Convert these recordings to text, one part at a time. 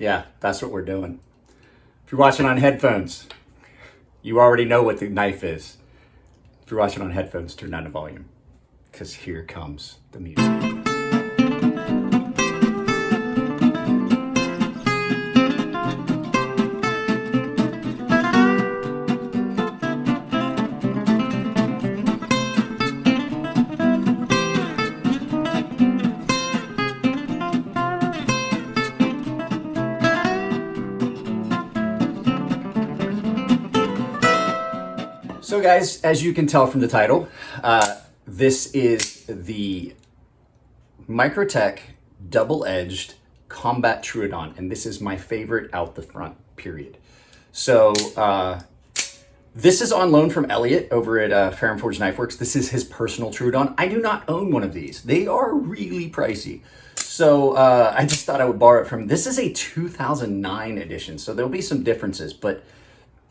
Yeah, that's what we're doing. If you're watching on headphones, you already know what the knife is. If you're watching on headphones, turn down the volume, because here comes the music. So guys, as you can tell from the title, this is the Microtech double-edged Combat Troodon, and this is my favorite out the front, period. So this is on loan from Elliot over at Fair and Forge Knife Works. This is his personal Troodon. I do not own one of these. They are really pricey. So I just thought I would borrow it from, this is a 2009 edition, so there'll be some differences, but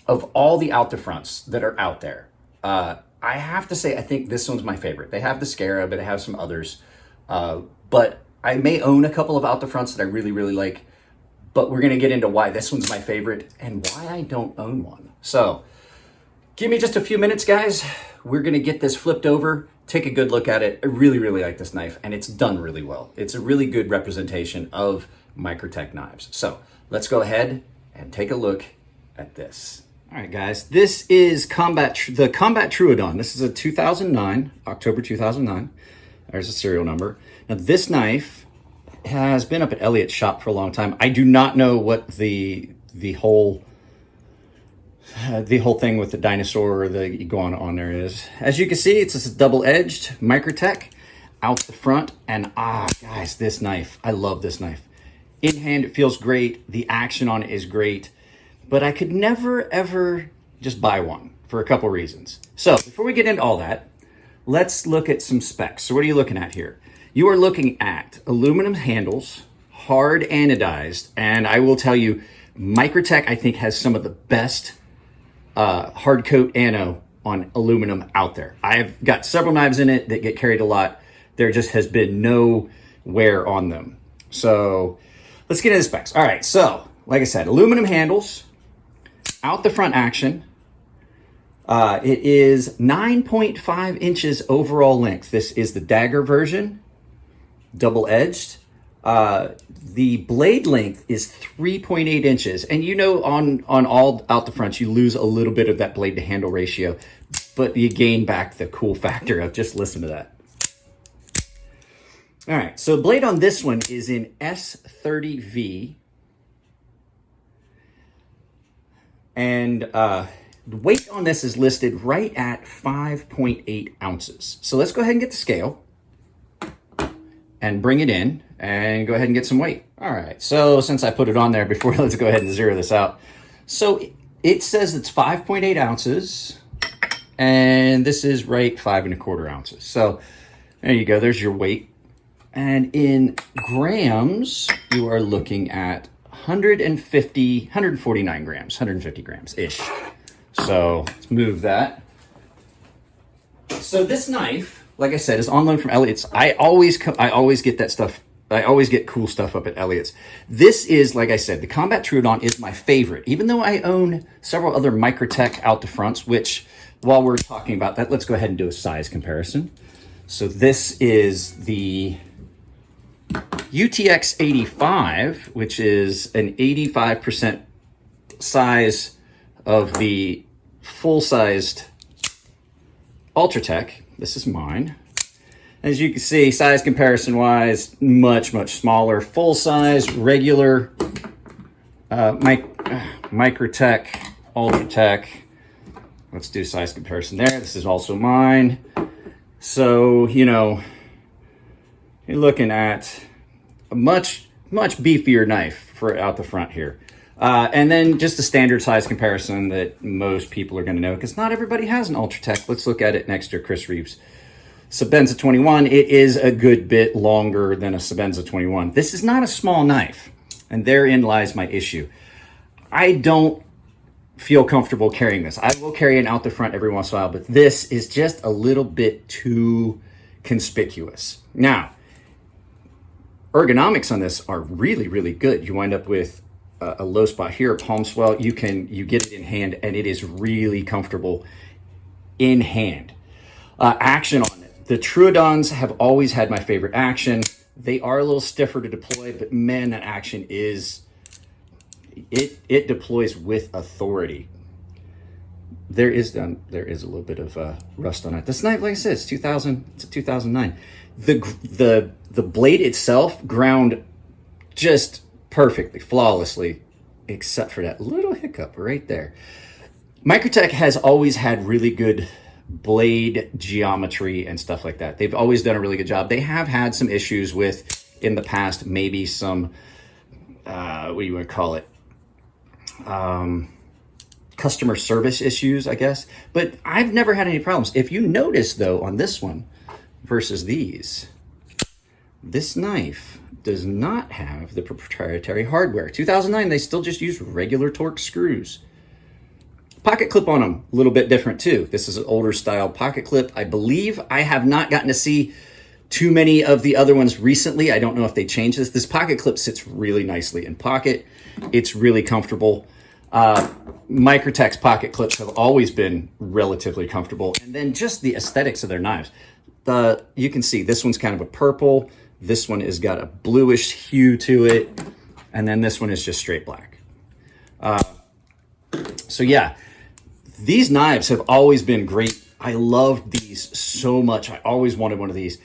of all the out the fronts that are out there, I have to say I think this one's my favorite. They have the Scarab, but I have some others. But I may own a couple of out the fronts that I really, really like. But we're gonna get into why this one's my favorite and why I don't own one. So give me just a few minutes, guys. We're gonna get this flipped over, take a good look at it. I really, really like this knife, and it's done really well. It's a really good representation of Microtech knives. So let's go ahead and take a look at this. All right, guys, this is the Combat Troodon. This is a 2009, October 2009. There's a serial number. Now, this knife has been up at Elliot's shop for a long time. I do not know what the whole thing with the dinosaur or the iguana on there is. As you can see, it's a double-edged Microtech out the front. And guys, this knife, I love this knife. In hand, it feels great. The action on it is great. But I could never, ever just buy one for a couple reasons. So before we get into all that, let's look at some specs. So what are you looking at here? You are looking at aluminum handles, hard anodized, and I will tell you, Microtech, I think, has some of the best hard coat ano on aluminum out there. I've got several knives in it that get carried a lot. There just has been no wear on them. So let's get into the specs. All right, so like I said, aluminum handles, out the front action. It is 9.5 inches overall length. This is the dagger version, double-edged. The blade length is 3.8 inches. And you know, on all out the fronts, you lose a little bit of that blade to handle ratio, but you gain back the cool factor of just listen to that. All right, so the blade on this one is in S30V. And the weight on this is listed right at 5.8 ounces. So let's go ahead and get the scale and bring it in and go ahead and get some weight. All right, so since I put it on there before, let's go ahead and zero this out. So it says it's 5.8 ounces, and this is right 5.25 ounces. So there you go, there's your weight. And in grams, you are looking at 149 grams, 150 grams-ish. So let's move that. So this knife, like I said, is on loan from Elliot's. I always get that stuff. I always get cool stuff up at Elliot's. This is, like I said, the Combat Troodon is my favorite, even though I own several other Microtech out the fronts, which while we're talking about that, let's go ahead and do a size comparison. So this is the UTX 85, which is an 85% size of the full-sized Ultratech. This is mine. As you can see, size comparison-wise, much, much smaller. Full-size, regular Microtech, Ultratech. Let's do size comparison there. This is also mine. So, you know, you're looking at a much beefier knife for out the front here. And then just the standard size comparison that most people are going to know, because not everybody has an Ultratech. Let's look at it next to Chris Reeves' Sebenza 21. It is a good bit longer than a Sebenza 21. This is not a small knife, and therein lies my issue. I don't feel comfortable carrying this. I will carry it out the front every once in a while, but this is just a little bit too conspicuous. Now, ergonomics on this are really, really good. You wind up with a low spot here, a palm swell, you get it in hand, and it is really comfortable in hand. Action on it. The Troodons have always had my favorite action. They are a little stiffer to deploy, but man, that action is, it deploys with authority. There is a little bit of rust on it. This knife, like I said, it's a 2009. The blade itself ground just perfectly, flawlessly, except for that little hiccup right there. Microtech has always had really good blade geometry and stuff like that. They've always done a really good job. They have had some issues with, in the past, maybe some, what do you want to call it? Customer service issues, I guess. But I've never had any problems. If you notice, though, on this one versus these, this knife does not have the proprietary hardware. 2009, they still just use regular Torx screws. Pocket clip on them, a little bit different too. This is an older style pocket clip. I believe I have not gotten to see too many of the other ones recently. I don't know if they changed this. This pocket clip sits really nicely in pocket. It's really comfortable. Microtech's pocket clips have always been relatively comfortable. And then just the aesthetics of their knives. You can see this one's kind of a purple. This one has got a bluish hue to it. And then this one is just straight black. So yeah, these knives have always been great. I love these so much. I always wanted one of these.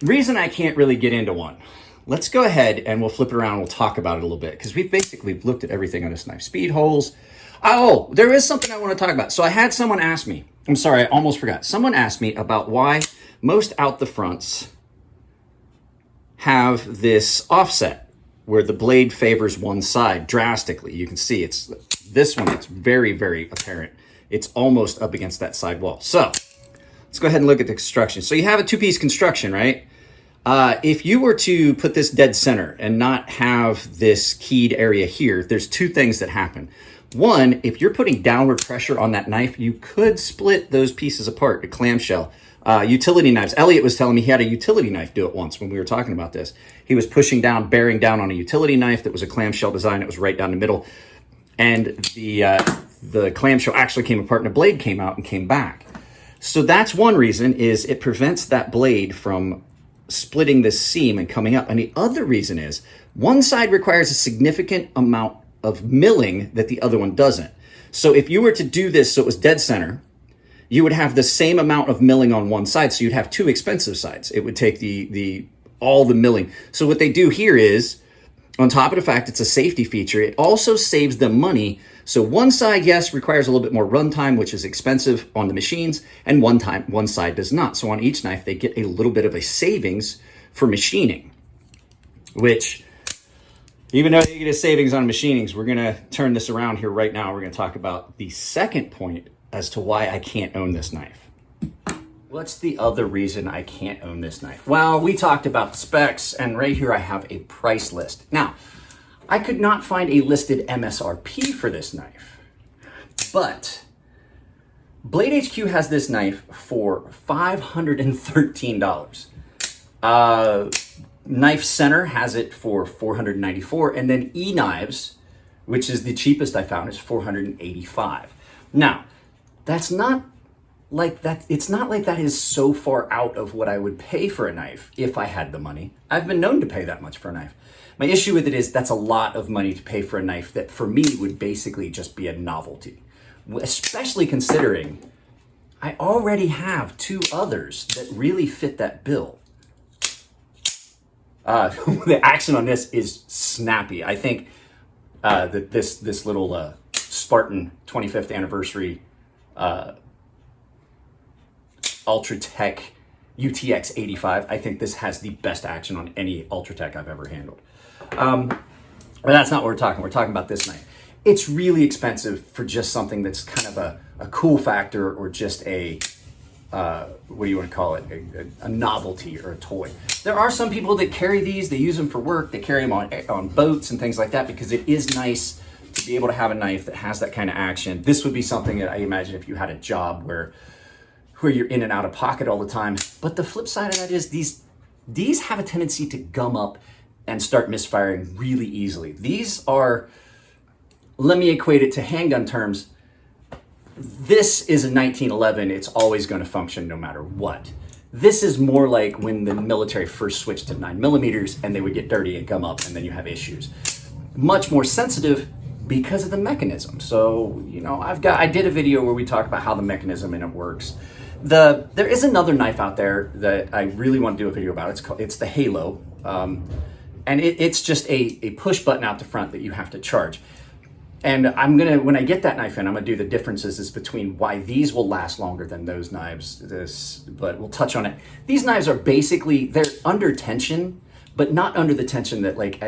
Reason I can't really get into one. Let's go ahead and we'll flip it around and we'll talk about it a little bit, because we've basically looked at everything on this knife. Speed holes. Oh, there is something I want to talk about. So I had someone ask me, I'm sorry, I almost forgot. Someone asked me about why most out the fronts have this offset where the blade favors one side drastically. You can see it's this one, it's very, very apparent. It's almost up against that side wall. So let's go ahead and look at the construction. So you have a two-piece construction, right? If you were to put this dead center and not have this keyed area here, there's two things that happen. One, if you're putting downward pressure on that knife, you could split those pieces apart, a clamshell. Utility knives. Elliot was telling me he had a utility knife do it once when we were talking about this. He was pushing down, bearing down on a utility knife that was a clamshell design. It was right down the middle. And the clamshell actually came apart and the blade came out and came back. So that's one reason, is it prevents that blade from splitting this seam and coming up. And the other reason is one side requires a significant amount of milling that the other one doesn't. So if you were to do this so it was dead center, you would have the same amount of milling on one side. So you'd have two expensive sides. It would take all the milling. So what they do here is, on top of the fact it's a safety feature, it also saves them money. So one side, yes, requires a little bit more runtime, which is expensive on the machines, and one side does not. So on each knife, they get a little bit of a savings for machining, which, even though you get a savings on machinings, we're gonna turn this around here right now. We're gonna talk about the second point as to why I can't own this knife. What's the other reason I can't own this knife? Well, we talked about the specs, and right here I have a price list. Now, I could not find a listed MSRP for this knife, but Blade HQ has this knife for $513. Knife Center has it for $494, and then eKnives, which is the cheapest I found, is $485. Now, that's not like that. It's not like that is so far out of what I would pay for a knife if I had the money. I've been known to pay that much for a knife. My issue with it is that's a lot of money to pay for a knife that for me would basically just be a novelty, especially considering I already have two others that really fit that bill. The action on this is snappy. I think that this little Spartan 25th anniversary Ultratech UTX 85, I think this has the best action on any Ultratech I've ever handled. But that's not what we're talking. We're talking about this knife. It's really expensive for just something that's kind of a cool factor, or just a, what do you want to call it? A novelty or a toy. There are some people that carry these, they use them for work, they carry them on boats and things like that, because it is nice to be able to have a knife that has that kind of action. This would be something that I imagine if you had a job where you're in and out of pocket all the time. But the flip side of that is these have a tendency to gum up and start misfiring really easily. These are let me equate it to handgun terms. This is a 1911. It's always going to function no matter what. This is more like when the military first switched to 9mm and they would get dirty and gum up and then you have issues. Much more sensitive because of the mechanism. So, you know, I did a video where we talked about how the mechanism in it works. There is another knife out there that I really want to do a video about. It's the Halo. And it's just a push button out the front that you have to charge. And when I get that knife in, I'm gonna do the differences between why these will last longer than those knives. But we'll touch on it. These knives are basically, they're under tension, but not under the tension that like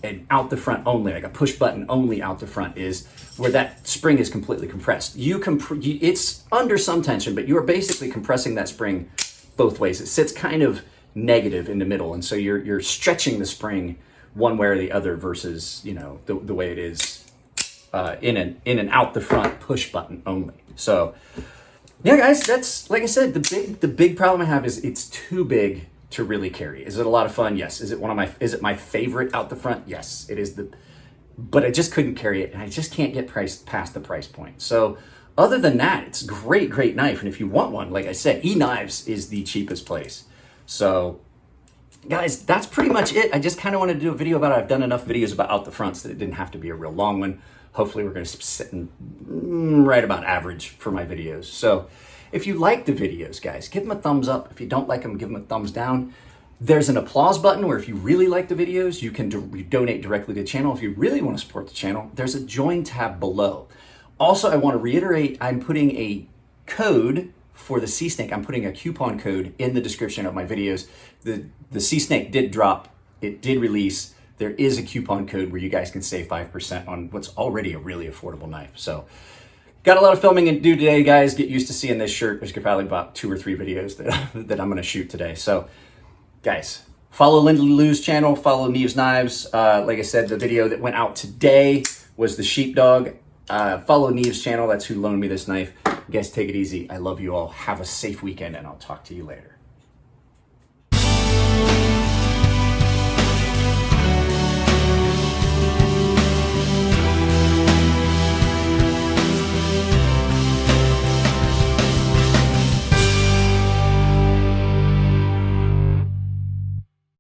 an out the front only, like a push button only out the front is, where that spring is completely compressed. It's under some tension, but you are basically compressing that spring both ways. It sits kind of negative in the middle, and so you're stretching the spring one way or the other versus, you know, the way it is in an out the front push button only. So yeah, guys, that's, like I said, the big problem I have is it's too big to really carry. Is it a lot of fun? Yes. Is it my favorite out the front? Yes, it is. But I just couldn't carry it, and I just can't get past the price point. So other than that, it's a great knife. And if you want one, like I said, eKnives is the cheapest place. So guys, that's pretty much it. I just kind of wanted to do a video about it. I've done enough videos about out the fronts that it didn't have to be a real long one. Hopefully we're going to sit in right about average for my videos. So if you like the videos, guys, give them a thumbs up. If you don't like them, give them a thumbs down. There's an applause button where if you really like the videos, you can donate directly to the channel. If you really want to support the channel, there's a join tab below. Also, I want to reiterate, I'm putting a code for the Sea Snake. I'm putting a coupon code in the description of my videos. The Sea Snake did drop, it did release. There is a coupon code where you guys can save 5% on what's already a really affordable knife. So got a lot of filming to do today, guys. Get used to seeing this shirt. There's probably about 2 or 3 videos that I'm gonna shoot today. So guys, follow Linda Lou's channel, follow Neve's Knives. Like I said, the video that went out today was the sheepdog. Follow Neve's channel, that's who loaned me this knife. You guys take it easy. I love you all. Have a safe weekend, and I'll talk to you later.